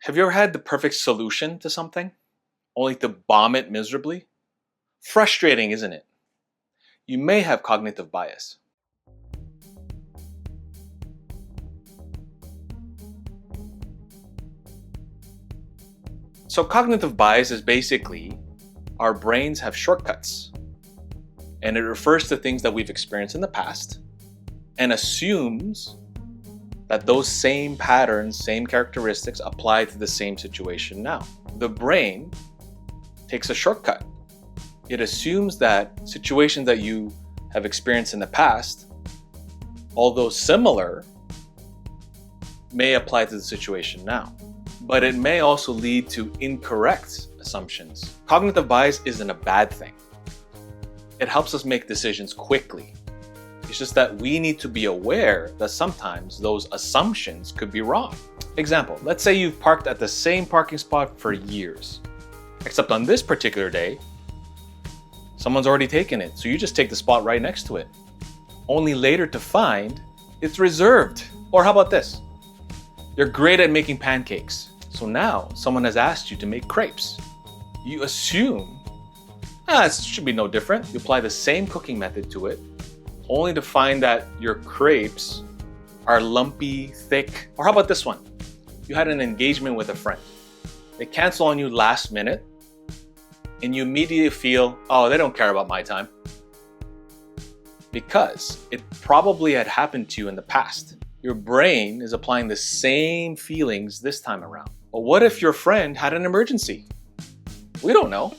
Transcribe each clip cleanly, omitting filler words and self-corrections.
Have you ever had the perfect solution to something, only to bomb it miserably? Frustrating, isn't it? You may have cognitive bias. So cognitive bias is basically our brains have shortcuts, and it refers to things that we've experienced in the past and assumes that those same patterns, same characteristics apply to the same situation now. The brain takes a shortcut. It assumes that situations that you have experienced in the past, although similar, may apply to the situation now. But it may also lead to incorrect assumptions. Cognitive bias isn't a bad thing. It helps us make decisions quickly. It's just that we need to be aware that sometimes those assumptions could be wrong. Example, let's say you've parked at the same parking spot for years, except on this particular day, someone's already taken it, so you just take the spot right next to it, only later to find it's reserved. Or how about this? You're great at making pancakes, so now someone has asked you to make crepes. You assume, it should be no different. You apply the same cooking method to it, only to find that your crepes are lumpy, thick. Or how about this one? You had an engagement with a friend. They cancel on you last minute, and you immediately feel, oh, they don't care about my time. Because it probably had happened to you in the past. Your brain is applying the same feelings this time around. But what if your friend had an emergency? We don't know.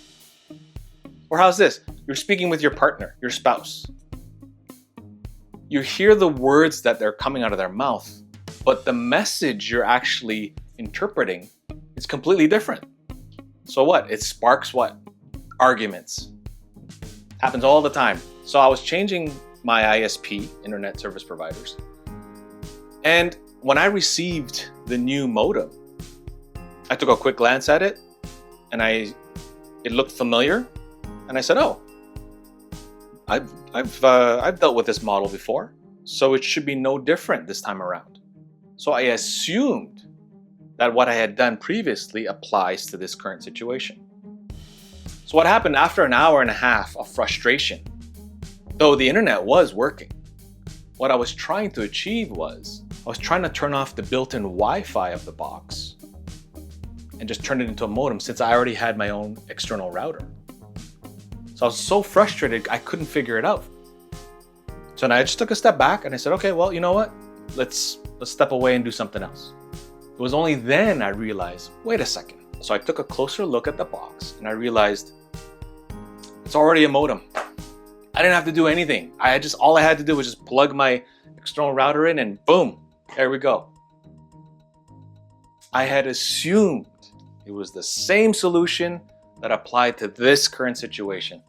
Or how's this? You're speaking with your partner, your spouse. You hear the words that they're coming out of their mouth, but the message you're actually interpreting is completely different. So what? It sparks what? Arguments. Happens all the time. So I was changing my ISP, internet service providers, and when I received the new modem, I took a quick glance at it, and it looked familiar, and I said, "Oh, I've dealt with this model before, so it should be no different this time around." So I assumed that what I had done previously applies to this current situation. So what happened after an hour and a half of frustration, though the internet was working, what I was trying to achieve was, I was trying to turn off the built-in Wi-Fi of the box and just turn it into a modem since I already had my own external router. So I was so frustrated, I couldn't figure it out. So then I just took a step back and I said, okay, well, you know what? Let's step away and do something else. It was only then I realized, wait a second. So I took a closer look at the box and I realized it's already a modem. I didn't have to do anything. All I had to do was just plug my external router in and boom, there we go. I had assumed it was the same solution that applied to this current situation.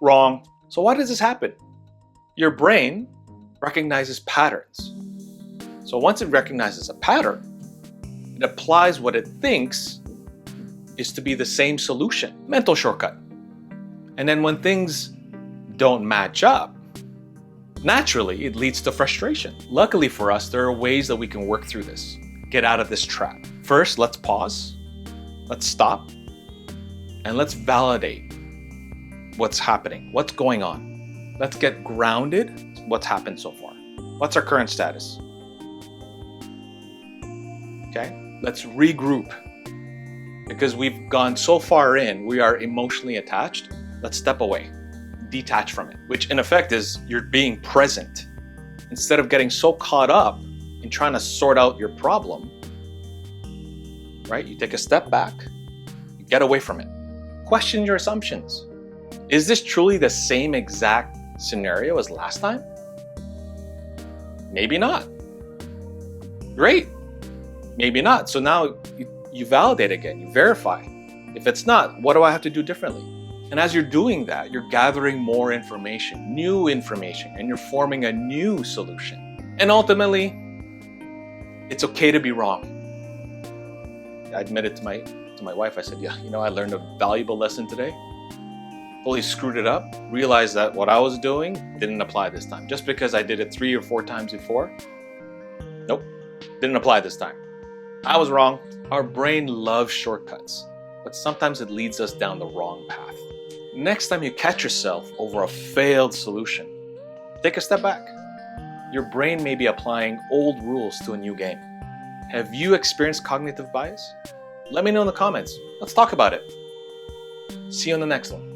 Wrong. So why does this happen? Your brain recognizes patterns. So once it recognizes a pattern, it applies what it thinks is to be the same solution. Mental shortcut. And then when things don't match up, naturally it leads to frustration. Luckily for us, there are ways that we can work through this, get out of this trap. First, let's pause, let's stop, and let's validate what's happening, what's going on. Let's get grounded. What's happened so far? What's our current status? Okay, let's regroup. Because we've gone so far in, we are emotionally attached. Let's step away, detach from it, which in effect is you're being present. Instead of getting so caught up in trying to sort out your problem, right? You take a step back, you get away from it. Question your assumptions. Is this truly the same exact scenario as last time? Maybe not. Great. Maybe not. So now you validate again, you verify. If it's not, what do I have to do differently? And as you're doing that, you're gathering more information, new information, and you're forming a new solution. And ultimately, it's okay to be wrong. I admitted to my wife, I said, yeah, I learned a valuable lesson today. Fully screwed it up, realized that what I was doing didn't apply this time. Just because I did it 3 or 4 times before, nope, didn't apply this time. I was wrong. Our brain loves shortcuts, but sometimes it leads us down the wrong path. Next time you catch yourself over a failed solution, take a step back. Your brain may be applying old rules to a new game. Have you experienced cognitive bias? Let me know in the comments. Let's talk about it. See you on the next one.